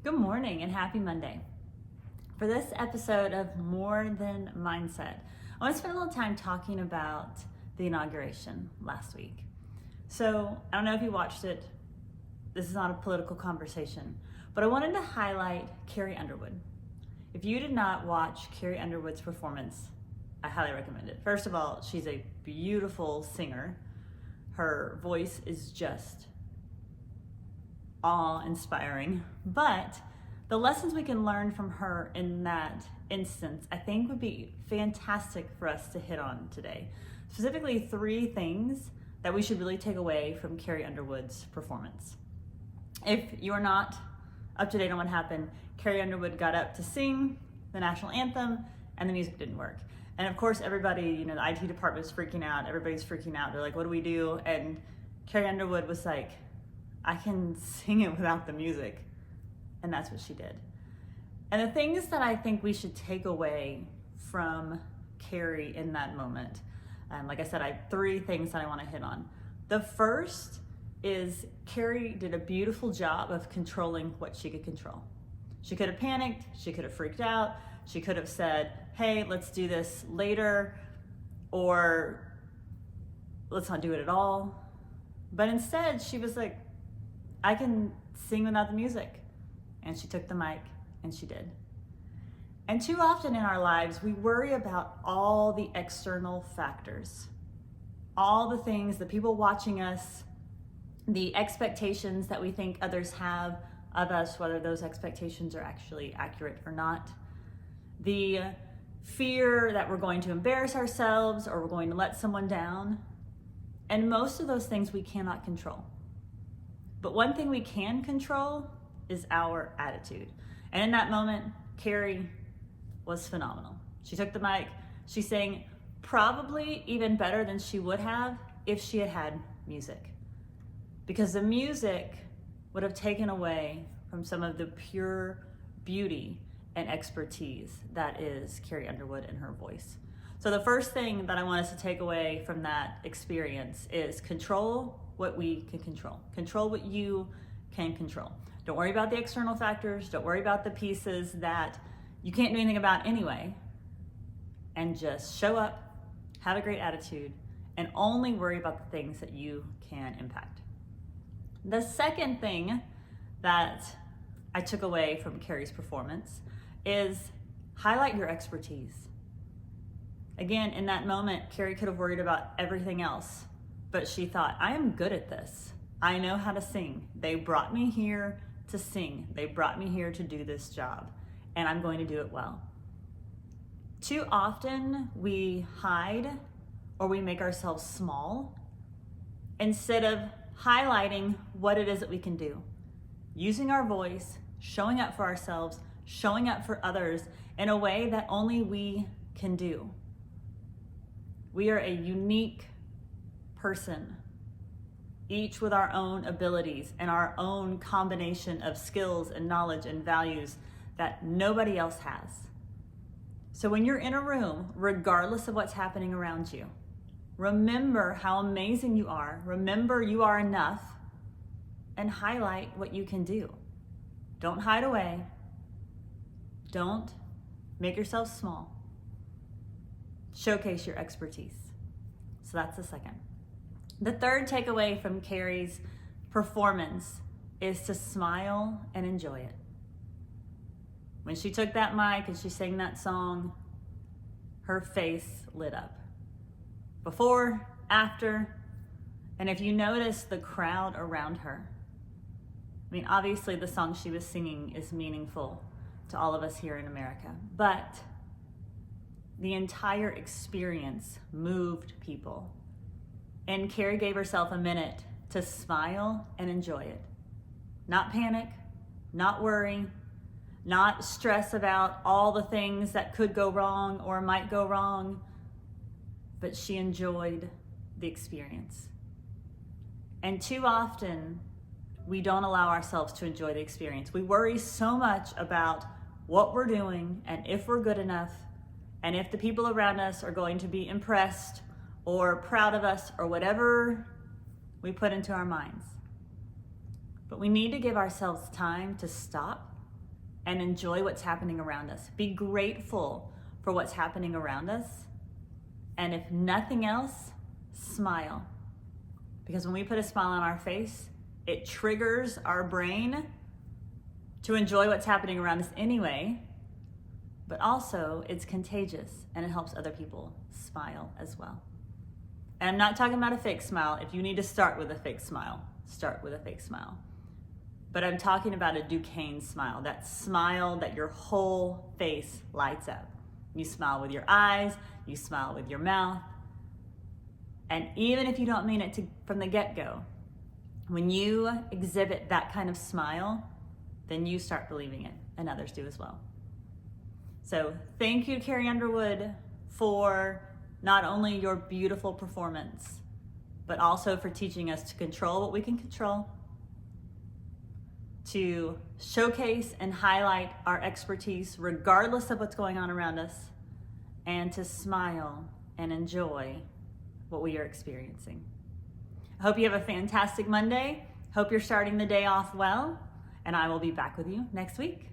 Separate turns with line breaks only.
Good morning and happy Monday. For this episode of More Than Mindset, I want to spend a little time talking about the inauguration last week. So I don't know if you watched it. This is not a political conversation, but I wanted to highlight Carrie Underwood. If you did not watch Carrie Underwood's performance, I highly recommend it. First of all, she's a beautiful singer. Her voice is just awe-inspiring, but the lessons we can learn from her in that instance, I think would be fantastic for us to hit on today. Specifically, 3 things that we should really take away from Carrie Underwood's performance. If you are not up to date on what happened, Carrie Underwood got up to sing the national anthem and the music didn't work. And of course, everybody, the IT department is freaking out. Everybody's freaking out. They're like, what do we do? And Carrie Underwood was like, I can sing it without the music. And that's what she did. And the things that I think we should take away from Carrie in that moment, like I said, I have 3 things that I want to hit on. The first is Carrie did a beautiful job of controlling what she could control. She could have panicked, she could have freaked out, she could have said, hey, let's do this later, or let's not do it at all. But instead, she was like, I can sing without the music. And she took the mic and she did. And too often in our lives, we worry about all the external factors, all the things, the people watching us, the expectations that we think others have of us, whether those expectations are actually accurate or not, the fear that we're going to embarrass ourselves or we're going to let someone down. And most of those things we cannot control. But one thing we can control is our attitude. And in that moment, Carrie was phenomenal. She took the mic, she sang probably even better than she would have if she had had music. Because the music would have taken away from some of the pure beauty and expertise that is Carrie Underwood and her voice. So the first thing that I want us to take away from that experience is control what we can control. Control what you can control. Don't worry about the external factors. Don't worry about the pieces that you can't do anything about anyway. And just show up, have a great attitude, and only worry about the things that you can impact. The second thing that I took away from Carrie's performance is highlight your expertise. Again, in that moment, Carrie could have worried about everything else, but she thought, I am good at this. I know how to sing. They brought me here to sing. They brought me here to do this job, and I'm going to do it well. Too often we hide or we make ourselves small instead of highlighting what it is that we can do. Using our voice, showing up for ourselves, showing up for others in a way that only we can do. We are a unique person, each with our own abilities and our own combination of skills and knowledge and values that nobody else has. So when you're in a room, regardless of what's happening around you, remember how amazing you are. Remember you are enough and highlight what you can do. Don't hide away. Don't make yourself small. Showcase your expertise. So that's the second. The third takeaway from Carrie's performance is to smile and enjoy it. When she took that mic and she sang that song, her face lit up. Before, after, and if you notice the crowd around her, obviously the song she was singing is meaningful to all of us here in America, but the entire experience moved people. And Carrie gave herself a minute to smile and enjoy it. Not panic, not worry, not stress about all the things that could go wrong or might go wrong, but she enjoyed the experience. And too often, we don't allow ourselves to enjoy the experience. We worry so much about what we're doing and if we're good enough and if the people around us are going to be impressed or proud of us or whatever we put into our minds. But we need to give ourselves time to stop and enjoy what's happening around us. Be grateful for what's happening around us. And if nothing else, smile. Because when we put a smile on our face, it triggers our brain to enjoy what's happening around us anyway, but also it's contagious and it helps other people smile as well. And I'm not talking about a fake smile. If you need to start with a fake smile, start with a fake smile. But I'm talking about a Duquesne smile, that smile that your whole face lights up. You smile with your eyes, you smile with your mouth. And even if you don't mean it from the get-go, when you exhibit that kind of smile, then you start believing it, and others do as well. So thank you, Carrie Underwood, for not only your beautiful performance, but also for teaching us to control what we can control, to showcase and highlight our expertise regardless of what's going on around us, and to smile and enjoy what we are experiencing. I hope you have a fantastic Monday. Hope you're starting the day off well, and I will be back with you next week.